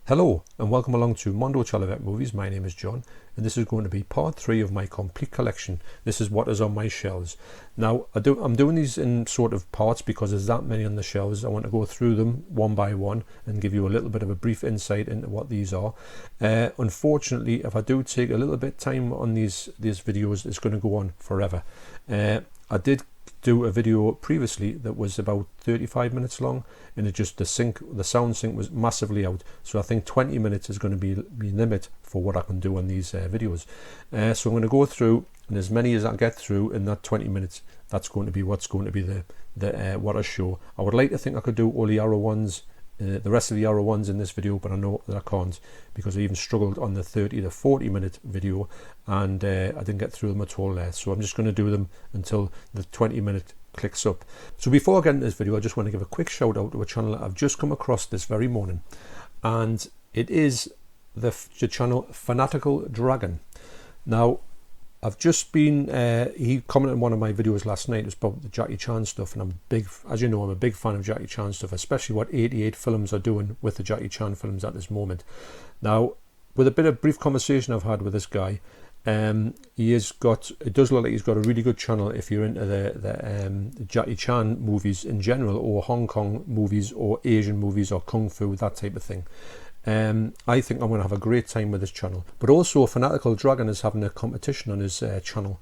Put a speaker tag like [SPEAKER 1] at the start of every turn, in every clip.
[SPEAKER 1] Hello and welcome along to Mondo Chalavet Movies. My name is John and this is going to be part 3 of my complete collection. This is what is on my shelves. Now I'm doing these in sort of parts because there's that many on the shelves. I want to go through them one by one and give you a little bit of a brief insight into what these are. Unfortunately, if I do take a little bit time on these videos, it's going to go on forever. I did do a video previously that was about 35 minutes long, and it just the sound sync was massively out, so I think 20 minutes is going to be limit for what I can do on these videos. So I'm going to go through, and as many as I get through in that 20 minutes, that's going to be what's going to be the what I show. I would like to think I could do all the Arrow ones, the rest of the Arrow ones in this video, but I know that I can't because I even struggled on the 30 to 40 minute video and I didn't get through them at all there. So I'm just going to do them until the 20 minute clicks up. So before I get into this video, I just want to give a quick shout out to a channel that I've just come across this very morning, and it is the channel Fanatical Dragon. Now I've just been, he commented on one of my videos last night. It was about the Jackie Chan stuff, and as you know, I'm a big fan of Jackie Chan stuff, especially what 88 films are doing with the Jackie Chan films at this moment. Now, with a bit of brief conversation I've had with this guy, it does look like he's got a really good channel if you're into the Jackie Chan movies in general, or Hong Kong movies, or Asian movies, or Kung Fu, that type of thing. I think I'm going to have a great time with this channel. But also, Fanatical Dragon is having a competition on his channel,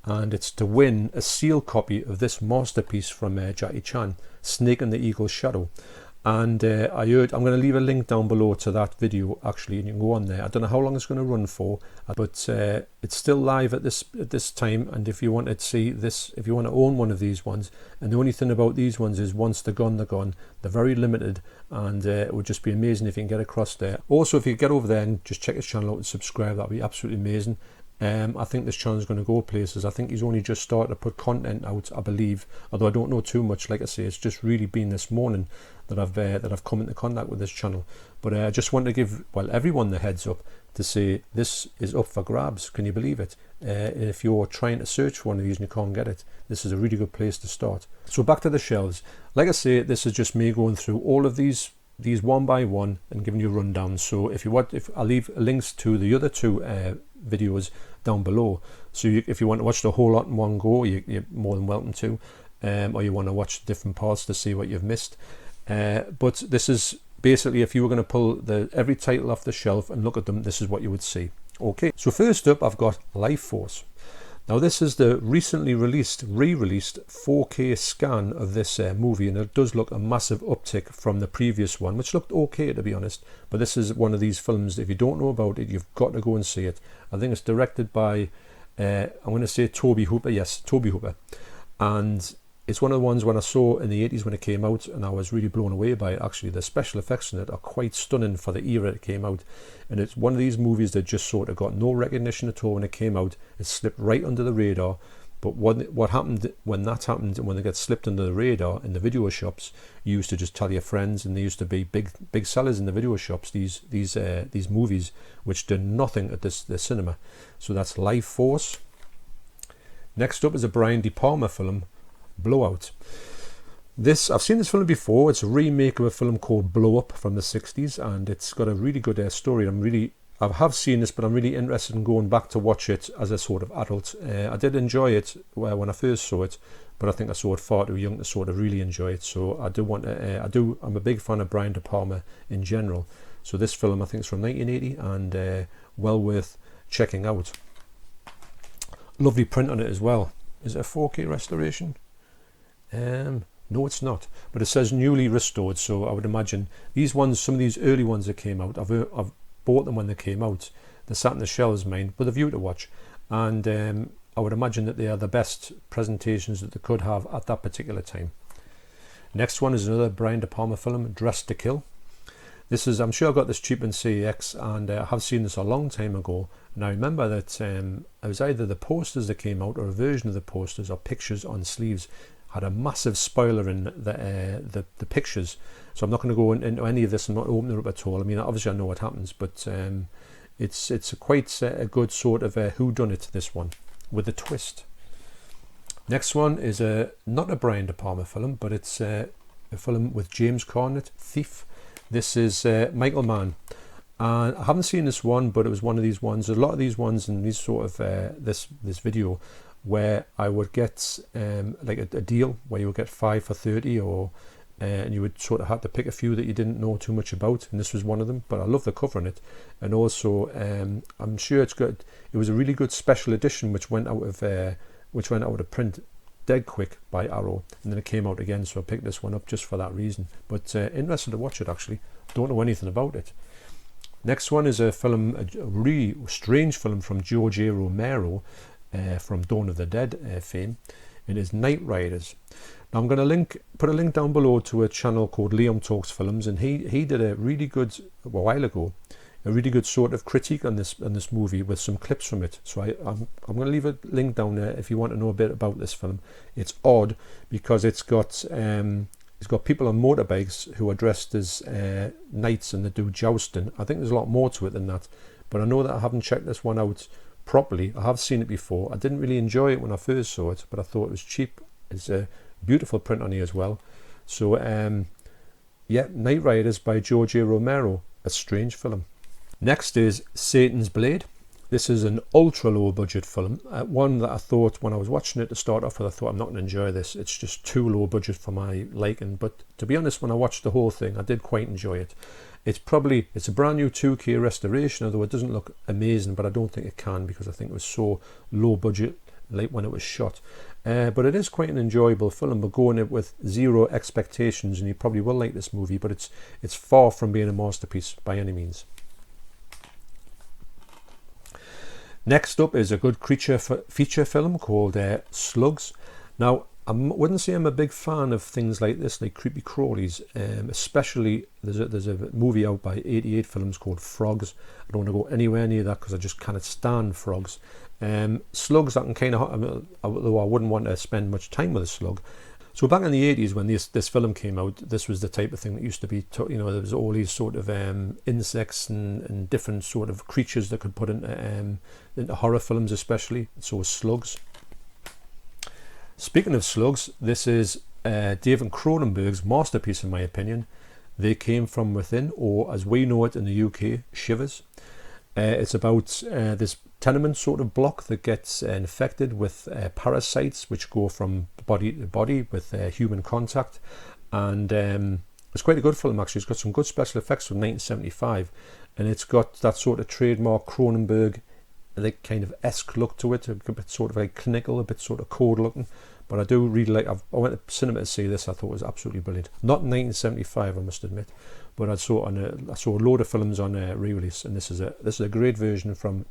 [SPEAKER 1] and it's to win a sealed copy of this masterpiece from Jackie Chan, Snake and the Eagle's Shadow. And I'm going to leave a link down below to that video actually, and you can go on there. I don't know how long it's going to run for, but it's still live at this time. And if you want to see this, if you want to own one of these ones, and the only thing about these ones is once they're gone, they're gone. They're very limited, and it would just be amazing if you can get across there. Also, if you get over there and just check his channel out and subscribe, that'd be absolutely amazing. I think this channel is going to go places. I think he's only just started to put content out, I believe, although I don't know too much. Like I say, it's just really been this morning that I've come into contact with this channel. But I just want to give everyone the heads up to say this is up for grabs. Can you believe it? If you're trying to search for one of these and you can't get it, this is a really good place to start. So back to the shelves. Like I say, this is just me going through all of these one by one and giving you a rundown. So if I'll leave links to the other two videos down below, so if you want to watch the whole lot in one go, you're more than welcome to, or you want to watch different parts to see what you've missed. But this is basically, if you were going to pull every title off the shelf and look at them, this is what you would see. Okay, so first up I've got Life Force. Now this is the recently re-released 4K scan of this movie, and it does look a massive uptick from the previous one, which looked okay to be honest. But this is one of these films that if you don't know about it, you've got to go and see it. I think it's directed by, I'm going to say Toby Hooper. Yes, Toby Hooper. And it's one of the ones when I saw in the 80s when it came out, and I was really blown away by it. Actually, the special effects in it are quite stunning for the era it came out. And it's one of these movies that just sort of got no recognition at all when it came out. It slipped right under the radar. But what happened when that happened, and when they get slipped under the radar in the video shops, you used to just tell your friends, and they used to be big sellers in the video shops, these movies which did nothing at the cinema. So that's Life Force. Next up is a Brian De Palma film, Blowout. I've seen this film before. It's a remake of a film called Blow Up from the 60s, and it's got a really good story. I have seen this, but I'm really interested in going back to watch it as a sort of adult. I did enjoy it when I first saw it, but I think I saw it far too young to sort of really enjoy it. So I'm a big fan of Brian De Palma in general. So this film, I think, is from 1980 and well worth checking out. Lovely print on it as well. Is it a 4K restoration? No, it's not, but it says newly restored, so I would imagine these ones, some of these early ones that came out, I've bought them when they came out. They sat in the shelves, mine, with a view to watch, and I would imagine that they are the best presentations that they could have at that particular time. Next one is another Brian De Palma film, Dressed to Kill. This is, I'm sure I got this cheap in CEX, and I have seen this a long time ago, and I remember that it was either the posters that came out or a version of the posters or pictures on sleeves had a massive spoiler in the pictures. So I'm not going to go into any of this. I'm not opening it up at all. I mean, obviously I know what happens, but it's quite a good sort of whodunit, this one, with a twist. Next one is not a Brian De Palma film, but it's a film with James Caan, Thief. This is Michael Mann. And I haven't seen this one, but it was one of these ones. There's a lot of these ones in these sort of this video where I would get like a deal where you would get 5 for 30, or and you would sort of have to pick a few that you didn't know too much about, and this was one of them. But I love the cover on it, and also I'm sure it's good. It was a really good special edition which went out of print dead quick by Arrow, and then it came out again, so I picked this one up just for that reason. But interested to watch it actually. Don't know anything about it. Next one is a film, a really strange film from George A. Romero, from Dawn of the Dead fame. It is Knightriders. Now I'm going to put a link down below to a channel called Liam Talks Films, and he did a really good, a while ago, a really good sort of critique on this movie with some clips from it. So I'm going to leave a link down there if you want to know a bit about this film. It's odd because it's got people on motorbikes who are dressed as knights and they do jousting. I think there's a lot more to it than that, but I know that I haven't checked this one out properly. I have seen it before. I didn't really enjoy it when I first saw it, but I thought it was cheap. It's a beautiful print on here as well. So yeah, Knightriders by George A. Romero, a strange film. Next is Satan's Blade. This is an ultra low budget film, one that I thought when I was watching it to start off with, I thought I'm not going to enjoy this. It's just too low budget for my liking. But to be honest, when I watched the whole thing, I did quite enjoy it. It's a brand new 2K restoration, although it doesn't look amazing, but I don't think it can because I think it was so low budget like when it was shot. But it is quite an enjoyable film. We're going in with zero expectations, and you probably will like this movie, but it's far from being a masterpiece by any means. Next up is a good creature feature film called Slugs. Now, I wouldn't say I'm a big fan of things like this, like creepy crawlies. Especially, there's a movie out by 88 Films called Frogs. I don't want to go anywhere near that because I just cannot stand frogs. Slugs, I can kind of, although I wouldn't want to spend much time with a slug. So back in the 80s when this film came out, this was the type of thing that used to be, there was all these sort of insects and different sort of creatures that could put into horror films especially, so slugs. Speaking of slugs, this is David Cronenberg's masterpiece in my opinion. They Came From Within, or as we know it in the UK, Shivers. It's about this tenement sort of block that gets infected with parasites which go from body to body with human contact, and it's quite a good film actually. It's got some good special effects from 1975, and it's got that sort of trademark Cronenberg like kind of esque look to it, a bit sort of like clinical, a bit sort of cold looking. But I do really like. I went to cinema to see this. I thought it was absolutely brilliant. Not in 1975, I must admit, but I saw a load of films on re-release, and this is a great version from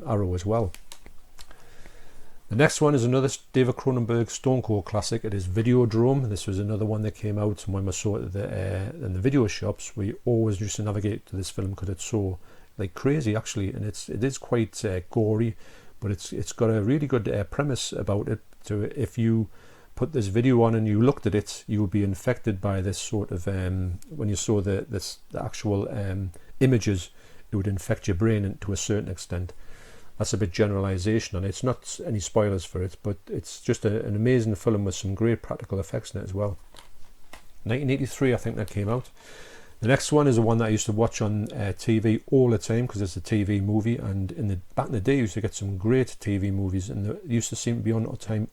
[SPEAKER 1] Arrow as well. The next one is another David Cronenberg Stone Cold classic. It is Videodrome. This was another one that came out, and when we saw it in the video shops, we always used to navigate to this film because it's so like crazy actually, and it is quite gory, but it's got a really good premise about it. So if you put this video on and you looked at it, you would be infected by this sort of when you saw the actual images, it would infect your brain to a certain extent. That's a bit generalization on it. It's not any spoilers for it, but it's just an amazing film with some great practical effects in it as well. 1983, I think that came out. The next one is the one that I used to watch on TV all the time because it's a TV movie, and back in the day you used to get some great TV movies, and they used to seem to be on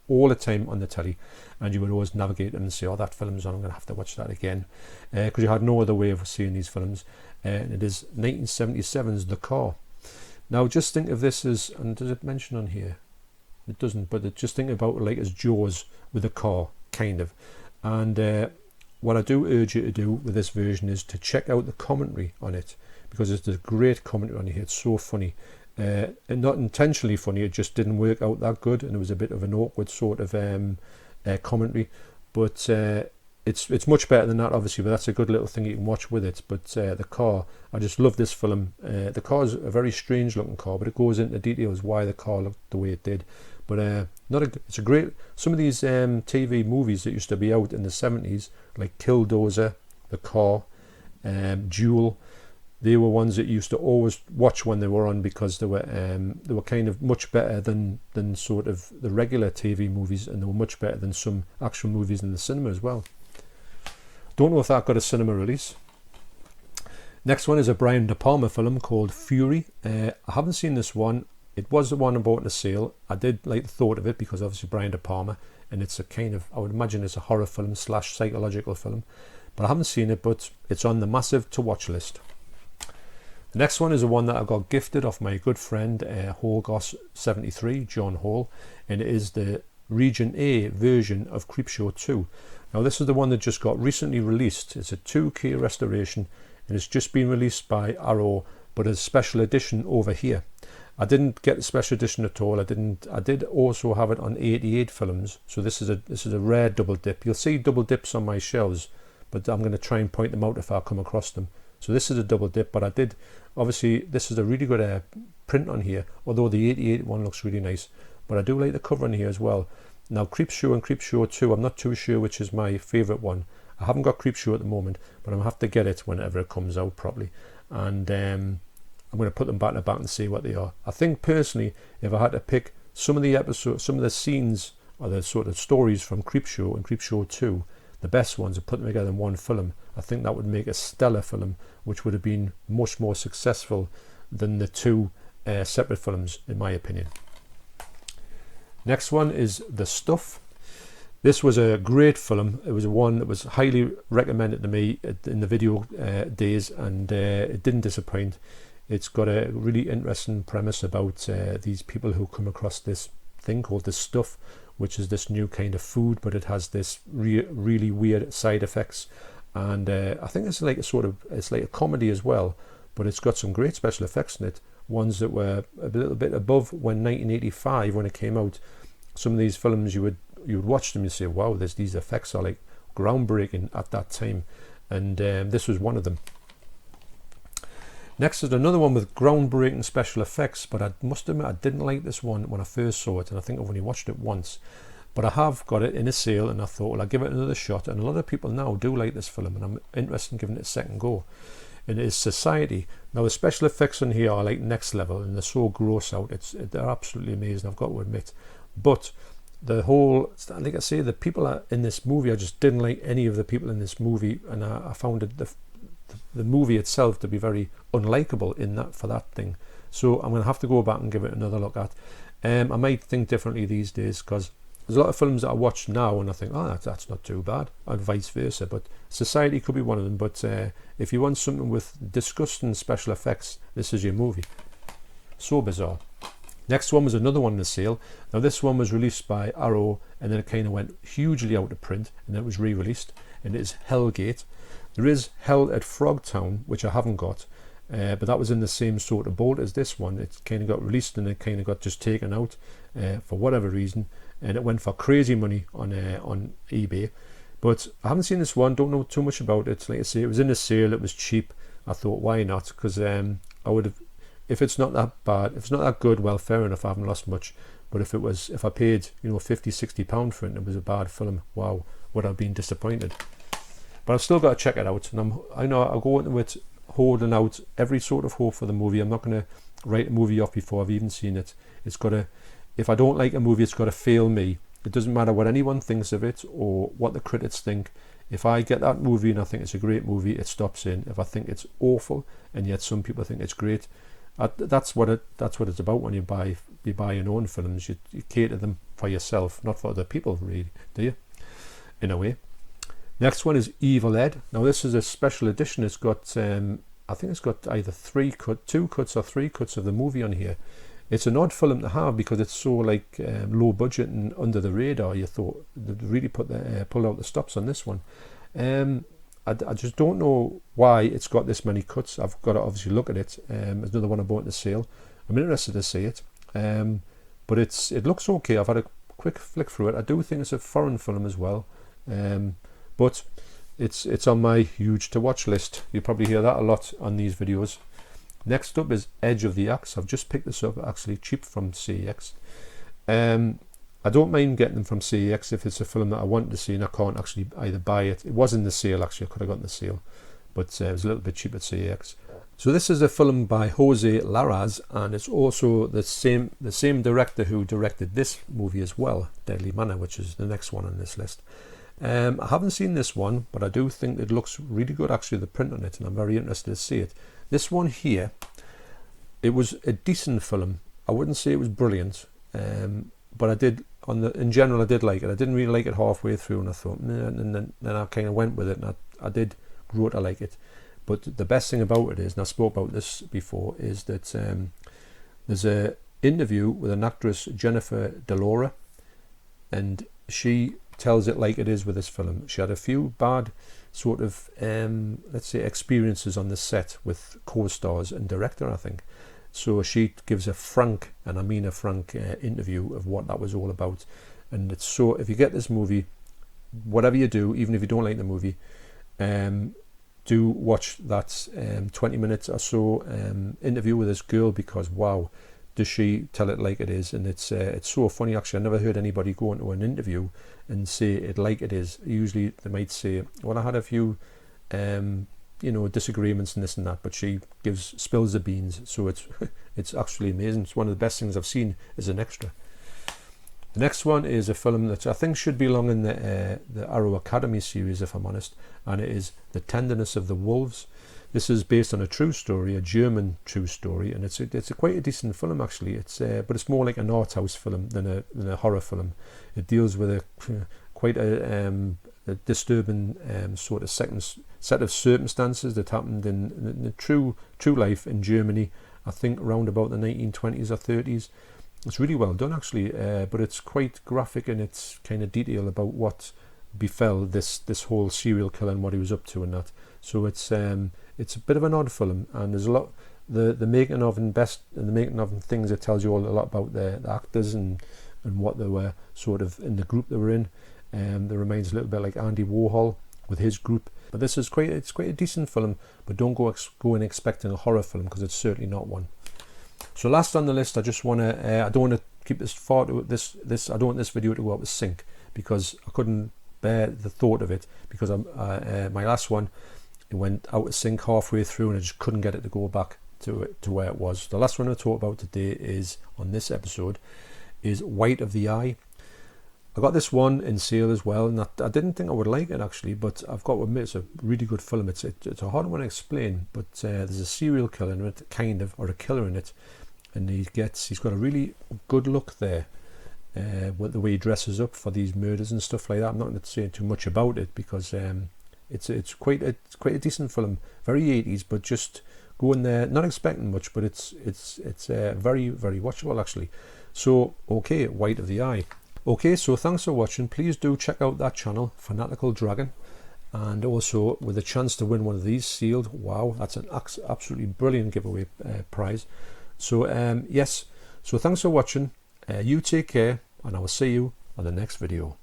[SPEAKER 1] all the time on the telly, and you would always navigate them and say, oh, that film's on, I'm going to have to watch that again, because you had no other way of seeing these films. And it is 1977's The Car. Now just think of this as, and does it mention on here? It doesn't, but just think about it like as Jaws with a car, kind of. And what I do urge you to do with this version is to check out the commentary on it, because it's a great commentary on it. It's so funny, and not intentionally funny. It just didn't work out that good, and it was a bit of an awkward sort of commentary. But it's much better than that, obviously. But that's a good little thing you can watch with it. But The Car, I just love this film. The car is a very strange looking car, but it goes into details why the car looked the way it did. But it's a great. Some of these TV movies that used to be out in the 70s, like Killdozer, The Car, Duel, they were ones that you used to always watch when they were on, because they were kind of much better than sort of the regular TV movies, and they were much better than some actual movies in the cinema as well. Don't know if that got a cinema release. Next one is a Brian De Palma film called Fury. I haven't seen this one. It was the one I bought in a sale. I did like the thought of it because obviously Brian De Palma, and it's a kind of, I would imagine it's a horror film / psychological film. But I haven't seen it, but it's on the massive to watch list. The next one is the one that I got gifted off my good friend Hallgoss73, John Hall, and it is the Region A version of Creepshow 2. Now this is the one that just got recently released. It's a 2K restoration, and it's just been released by Arrow, but as a special edition over here. I didn't get the special edition at all. I did also have it on 88 films, so this is a rare double dip. You'll see double dips on my shelves, but I'm going to try and point them out if I come across them. So this is a double dip, but I did, obviously this is a really good print on here, although the 88 one looks really nice. But I do like the cover on here as well. Now Creepshow and Creepshow 2, I'm not too sure which is my favourite one. I haven't got Creepshow at the moment, but I'm going to have to get it whenever it comes out properly. And I'm going to put them back to back and see what they are. I think personally, if I had to pick some of the episodes, some of the scenes or the sort of stories from Creepshow and Creepshow 2, the best ones, and put them together in one film, I think that would make a stellar film, which would have been much more successful than the two separate films, in my opinion. Next one is The Stuff. This was a great film. It was one that was highly recommended to me in the video days, and it didn't disappoint. It's got a really interesting premise about these people who come across this thing called The Stuff, which is this new kind of food, but it has this really weird side effects. And I think it's like it's like a comedy as well, but it's got some great special effects in it. Ones that were a little bit above when 1985 when it came out. Some of these films you would watch them and say, wow, these effects are like groundbreaking at that time, and this was one of them. Next is another one with groundbreaking special effects, but I must admit I didn't like this one when I first saw it, and I think I've only watched it once. But I have got it in a sale, and I thought, well, I'll give it another shot. And a lot of people now do like this film, and I'm interested in giving it a second go. And it is Society. Now, the special effects on here are like next level, and they're so gross out. They're absolutely amazing, I've got to admit. But the whole, like I say, the people in this movie, I just didn't like any of the people in this movie, and I found it, the movie itself to be very unlikable in that for that thing. So I'm going to have to go back and give it another look at. I might think differently these days, because there's a lot of films that I watch now and I think, oh, that's not too bad, and vice versa. But Society could be one of them. But if you want something with disgusting special effects, this is your movie. So bizarre. Next one was another one in the sale. Now this one was released by Arrow, and then it kind of went hugely out of print, and then it was re-released, and it is Hellgate. There is Hell at Frogtown, which I haven't got, but that was in the same sort of boat as this one. It kind of got released and it kind of got just taken out for whatever reason, and it went for crazy money on eBay. But I haven't seen this one, don't know too much about it. Like I say, it was in a sale, it was cheap. I thought, why not? Because I would have, if it's not that bad, if it's not that good, well, fair enough, I haven't lost much. But if I paid, £50-60 for it and it was a bad film, wow, would I have been disappointed. But I've still got to check it out, and I know I'll go into it holding out every sort of hope for the movie. I'm not going to write a movie off before I've even seen it. It's got to, if I don't like a movie, it's got to fail me. It doesn't matter what anyone thinks of it or what the critics think. If I get that movie and I think it's a great movie, it stops in. If I think it's awful and yet some people think it's great, that's what it's about when you buy your own films. You cater them for yourself, not for other people, really, do you? In a way. Next one is Evil Ed. Now this is a special edition. It's got, I think it's got either 2 cuts or 3 cuts of the movie on here. It's an odd film to have because it's so like low budget and under the radar. You thought they'd really pull out the stops on this one. I just don't know why it's got this many cuts. I've got to obviously look at it. There's another one I bought in the sale. I'm interested to see it. But it looks okay. I've had a quick flick through it. I do think it's a foreign film as well. But it's on my huge to watch list. You probably hear that a lot on these videos. Next up is Edge of the Axe. I've just picked this up actually cheap from CEX. I don't mind getting them from CEX if it's a film that I want to see and I can't actually either buy it. It was in the sale actually, I could have gotten the sale, but it was a little bit cheap at CEX. So this is a film by Jose Larraz, and it's also the same director who directed this movie as well, Deadly Manor, which is the next one on this list. I haven't seen this one, but I do think it looks really good actually, the print on it, and I'm very interested to see it. This one here, it was a decent film. I wouldn't say it was brilliant, but I did, in general I did like it. I didn't really like it halfway through, and I thought, nah, and then I kind of went with it, and I did grow to like it. But the best thing about it is, and I spoke about this before, is that there's a interview with an actress, Jennifer Delora, and she tells it like it is with this film. She had a few bad sort of let's say experiences on the set with co-stars and director, I think. So she gives a frank, and I mean a frank, interview of what that was all about. And it's so, if you get this movie, whatever you do, even if you don't like the movie, do watch that 20 minutes or so interview with this girl, because wow, does she tell it like it is. And it's so funny actually. I never heard anybody go into an interview and say it like it is. Usually they might say, well, I had a few you know, disagreements and this and that, but she spills the beans. So it's actually amazing. It's one of the best things I've seen as an extra. The next one is a film that I think should belong in the Arrow Academy series, if I'm honest, and it is The Tenderness of the Wolves. This is based on a true story, a German true story, and it's quite a decent film actually. But it's more like an art house film than a horror film. It deals with quite a disturbing sort of set of circumstances that happened in the true life in Germany. I think around about the 1920s or 30s. It's really well done actually, but it's quite graphic in its kind of detail about what befell this whole serial killer and what he was up to and that. So it's a bit of an odd film, and there's a lot the making of and things. It tells you all a lot about the actors and what they were sort of in the group they were in. There remains a little bit like Andy Warhol with his group. But this is quite a decent film, but don't go in expecting a horror film, because it's certainly not one. So last on the list, I just want to I don't want to keep this far to this I don't want this video to go out of sync, because I couldn't bear the thought of it, because my last one, it went out of sync halfway through and I just couldn't get it to go back to where it was. The last one I talk about today is, on this episode, is White of the Eye. I got this one in sale as well, and I didn't think I would like it actually, but I've got to admit it's a really good film. It's a hard one to explain, but there's a serial killer in it, or a killer in it, and he's got a really good look there, with the way he dresses up for these murders and stuff like that. I'm not going to say too much about it, because it's quite a decent film, very 80s, but just go in there not expecting much, but it's very, very watchable actually. So okay, White of the Eye. Okay, so thanks for watching. Please do check out that channel, Fanatical Dragon, and also with a chance to win one of these sealed. Wow, that's an absolutely brilliant giveaway prize. So yes, so thanks for watching. You take care, and I will see you on the next video.